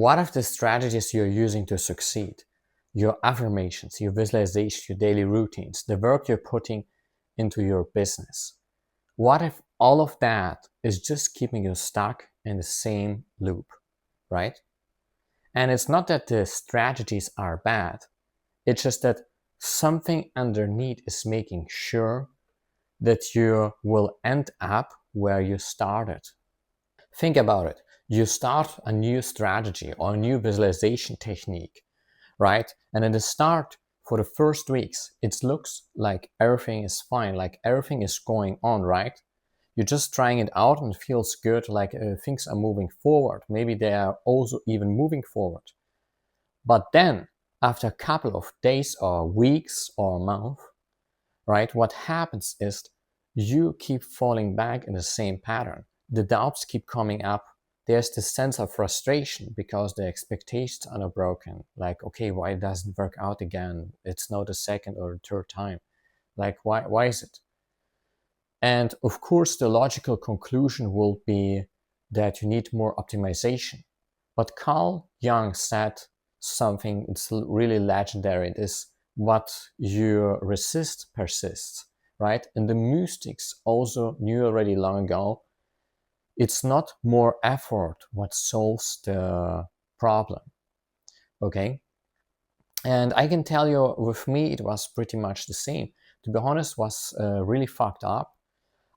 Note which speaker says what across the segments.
Speaker 1: what are the strategies you're using to succeed? Your affirmations, your visualization, your daily routines, the work you're putting into your business. What if all of that is just keeping you stuck in the same loop, right? And it's not that the strategies are bad. It's just that something underneath is making sure that you will end up where you started. Think about it. You start a new strategy or a new visualization technique, right? And at the start, for the first weeks, it looks like everything is fine, like everything is going on, right? You're just trying it out and it feels good, like things are moving forward. Maybe they are also even moving forward. But then, after a couple of days or weeks or a month, right, what happens is you keep falling back in the same pattern. The doubts keep coming up. There's this sense of frustration because the expectations are not broken. Like, okay, why it doesn't work out again? It's not the second or the third time. Like, why is it? And of course, the logical conclusion will be that you need more optimization. But Carl Jung said something, it's really legendary. It is what you resist persists, right? And the mystics also knew already long ago, it's not more effort what solves the problem, okay? And I can tell you, with me, it was pretty much the same. To be honest, was really fucked up.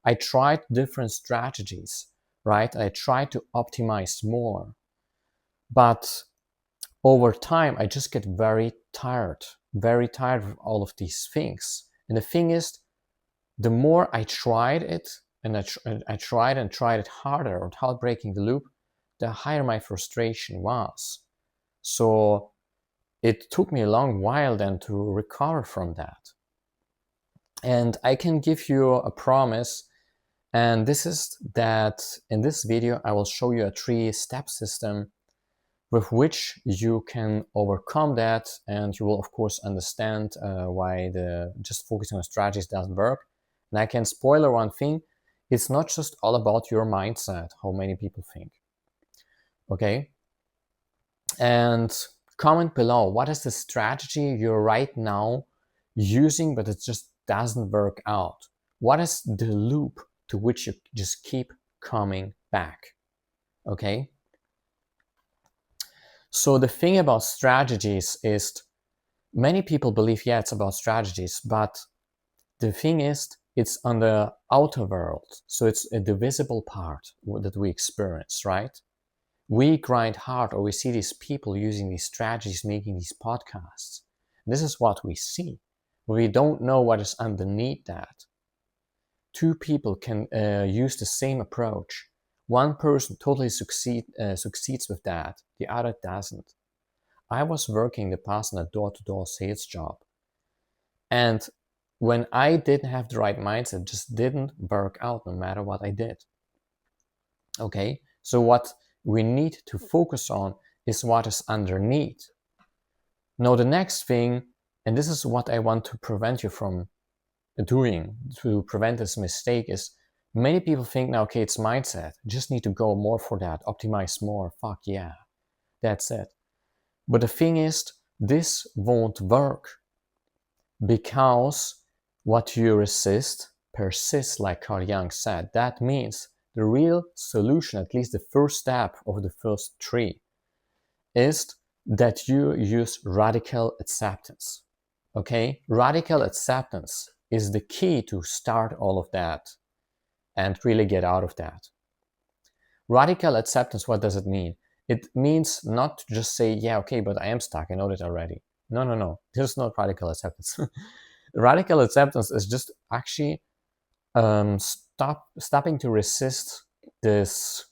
Speaker 1: I tried different strategies, right? I tried to optimize more. But over time, I just get very tired of all of these things. And the thing is, the more I tried it, and I tried it harder without breaking the loop, the higher my frustration was. So it took me a long while then to recover from that. And I can give you a promise, and this is that in this video, I will show you a 3-step system with which you can overcome that, and you will of course understand why just focusing on strategies doesn't work. And I can spoiler one thing, it's not just all about your mindset, how many people think. Okay? And comment below, what is the strategy you're right now using but it just doesn't work out? What is the loop to which you just keep coming back? Okay? So the thing about strategies is many people believe, yeah, it's about strategies, but the thing is, it's on the outer world. So it's the visible part that we experience, right? We grind hard, or we see these people using these strategies, making these podcasts. This is what we see. We don't know what is underneath that. Two people can use the same approach. One person totally succeeds with that, the other doesn't. I was working in the past in a door-to-door sales job. And when I didn't have the right mindset, it just didn't work out no matter what I did. Okay, so what we need to focus on is what is underneath. Now the next thing, and this is what I want to prevent you from doing, to prevent this mistake, is many people think now, okay, it's mindset. Just need to go more for that, optimize more, fuck yeah, that's it. But the thing is, this won't work because what you resist persists, like Carl Jung said. That means the real solution, at least the first step of the first 3, is that you use radical acceptance. Okay? Radical acceptance is the key to start all of that and really get out of that. Radical acceptance, what does it mean? It means not to just say, yeah, okay, but I am stuck, I know that already. No. This is not radical acceptance. Radical acceptance is just actually stopping to resist this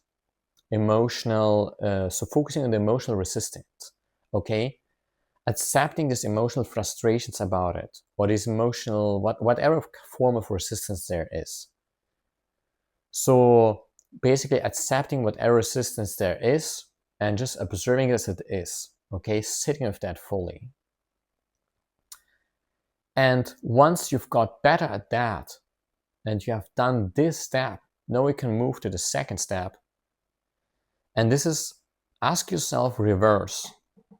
Speaker 1: emotional, so focusing on the emotional resistance, okay? Accepting this emotional frustrations about it, or this emotional, whatever form of resistance there is. So basically accepting whatever resistance there is and just observing it as it is, okay? Sitting with that fully. And once you've got better at that, and you have done this step, now we can move to the second step. And this is ask yourself reverse,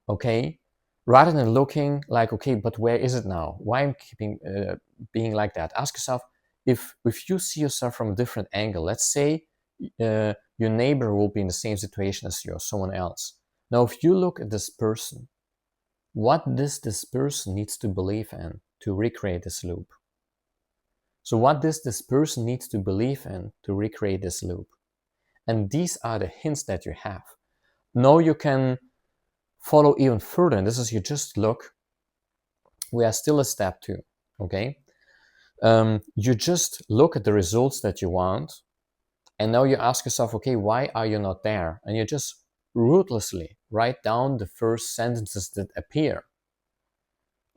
Speaker 1: okay? Rather than looking like, okay, but where is it now? Why am I keeping being like that? Ask yourself, if you see yourself from a different angle, let's say your neighbor will be in the same situation as you or someone else. Now, if you look at this person, what does this person needs to believe in to recreate this loop? So what does this person needs to believe in to recreate this loop? And these are the hints that you have. Now you can follow even further, and this is you just look. We are still at step 2, okay? You just look at the results that you want, and now you ask yourself, okay, why are you not there? And you just ruthlessly write down the first sentences that appear,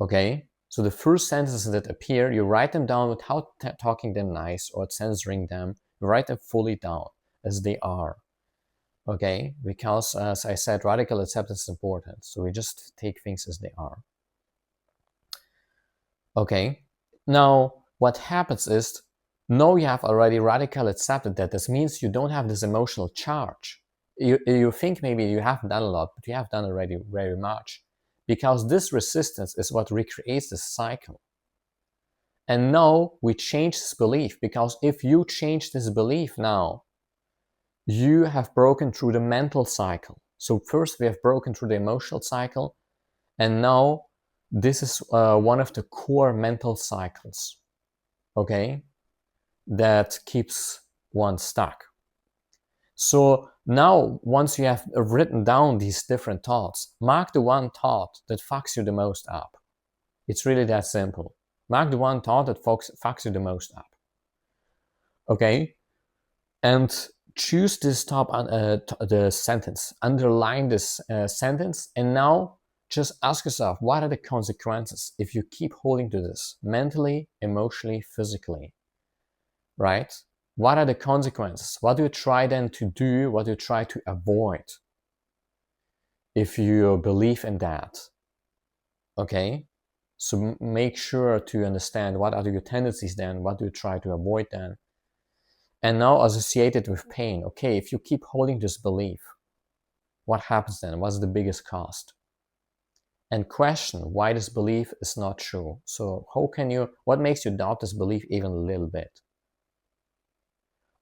Speaker 1: okay? So the first sentences that appear, you write them down without talking them nice or censoring them. You write them fully down as they are, okay? Because, as I said, radical acceptance is important. So we just take things as they are. Okay, now what happens is, now you have already radically accepted that. This means you don't have this emotional charge. You think maybe you haven't done a lot, but you have done already very much. Because this resistance is what recreates this cycle. And now we change this belief, because if you change this belief now, you have broken through the mental cycle. So first we have broken through the emotional cycle, and now this is one of the core mental cycles, okay, that keeps one stuck. So now, once you have written down these different thoughts, mark the one thought that fucks you the most up. It's really that simple. Mark the one thought that fucks you the most up, okay? And choose this top the sentence, underline this sentence, and now just ask yourself, what are the consequences if you keep holding to this mentally, emotionally, physically, right? What are the consequences? What do you try then to do? What do you try to avoid if you believe in that? Okay, so make sure to understand what are your tendencies then, what do you try to avoid then? And now associated with pain. Okay, if you keep holding this belief, what happens then? What's the biggest cost? And question why this belief is not true. So what makes you doubt this belief even a little bit?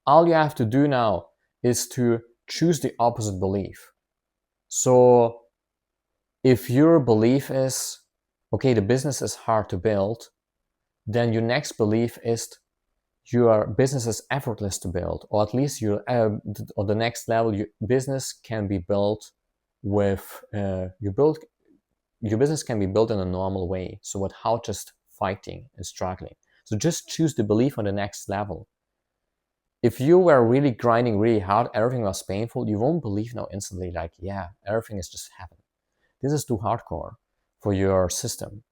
Speaker 1: All you have to do now is to choose the opposite belief. So if your belief is, okay, the business is hard to build, then your next belief is your business is effortless to build, or at least your or the next level, your business can be built with your business can be built in a normal way, so without just fighting and struggling. So just choose the belief on the next level. If you were really grinding really hard, everything was painful, you won't believe now instantly like, yeah, everything is just heaven. This is too hardcore for your system.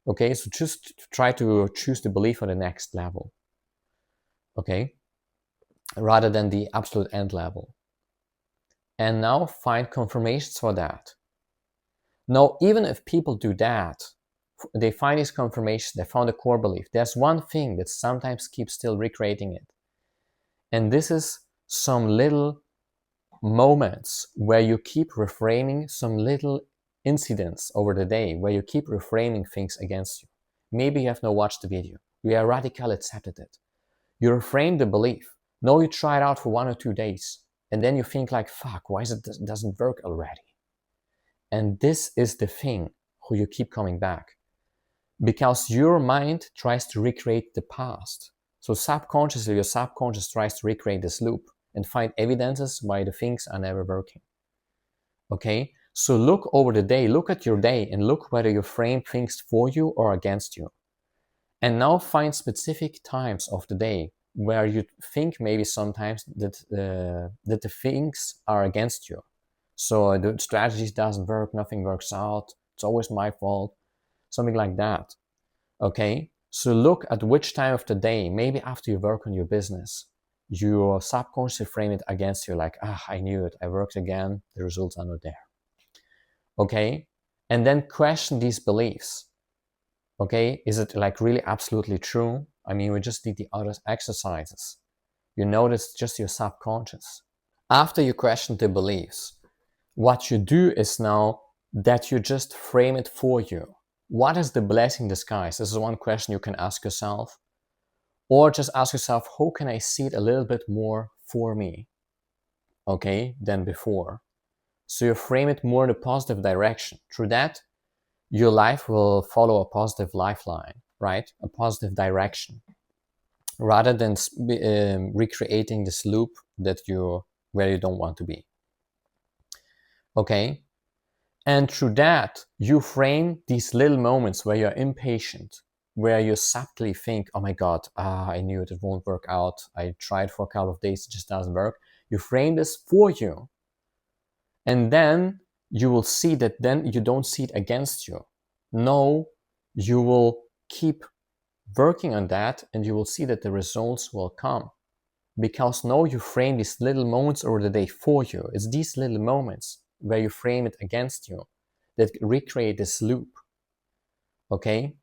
Speaker 1: Okay, so just try to choose the belief on the next level. Okay, rather than the absolute end level. And now find confirmations for that. Now, even if people do that, they find these confirmations, they found a core belief. There's one thing that sometimes keeps still recreating it. And this is some little moments where you keep reframing some little incidents over the day, where you keep reframing things against you. Maybe you have not watched the video. You are radically accepted it. You reframe the belief. Now you try it out for 1 or 2 days. And then you think like, fuck, why doesn't work already? And this is the thing who you keep coming back. Because your mind tries to recreate the past. So subconsciously, your subconscious tries to recreate this loop and find evidences why the things are never working. Okay? So look over the day, look at your day and look whether you frame things for you or against you. And now find specific times of the day where you think maybe sometimes that the things are against you. So the strategies doesn't work, nothing works out, it's always my fault, something like that. Okay, so look at which time of the day, maybe after you work on your business, you subconsciously frame it against you like, I knew it, I worked again, the results are not there. Okay, and then question these beliefs. Okay, is it like really absolutely true? I mean, we just did the other exercises. You notice just your subconscious. After you question the beliefs, what you do is now that you just frame it for you. What is the blessing in disguise? This is one question you can ask yourself. Or just ask yourself, how can I see it a little bit more for me, okay, than before? So you frame it more in a positive direction. Through that, your life will follow a positive lifeline, right? A positive direction, rather than recreating this loop where you don't want to be. Okay? And through that, you frame these little moments where you're impatient, where you subtly think, oh my God, I knew it won't work out. I tried for a couple of days, it just doesn't work. You frame this for you. And then you will see that then you don't see it against you. No, you will keep working on that and you will see that the results will come. Because now you frame these little moments over the day for you. It's these little moments where you frame it against you that recreate this loop. Okay?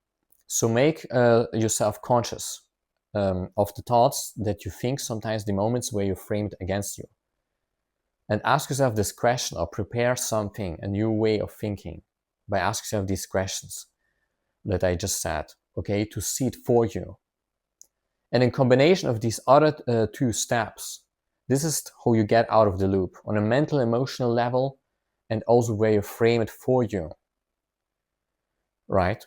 Speaker 1: So make yourself conscious of the thoughts that you think sometimes, the moments where you frame it against you. And ask yourself this question, or prepare something, a new way of thinking, by asking yourself these questions that I just said, okay, to see it for you. And in combination of these other two steps, this is how you get out of the loop on a mental, emotional level, and also where you frame it for you, right?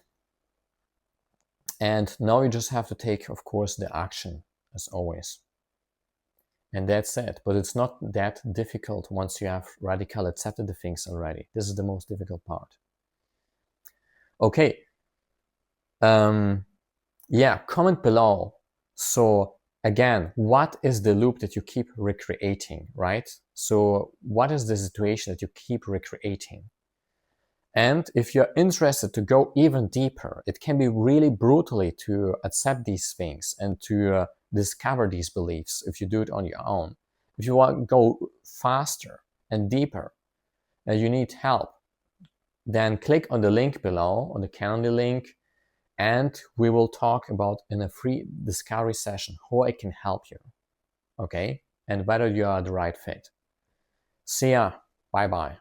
Speaker 1: And now you just have to take, of course, the action, as always. And that's it. But it's not that difficult once you have radically accepted the things already. This is the most difficult part. Okay. Yeah, comment below. So again, what is the loop that you keep recreating, right? So what is the situation that you keep recreating? And if you're interested to go even deeper, it can be really brutally to accept these things and to discover these beliefs if you do it on your own. If you want to go faster and deeper and you need help, then click on the link below, on the Calendly link, and we will talk about in a free discovery session how I can help you, okay? And whether you are the right fit. See ya. Bye-bye.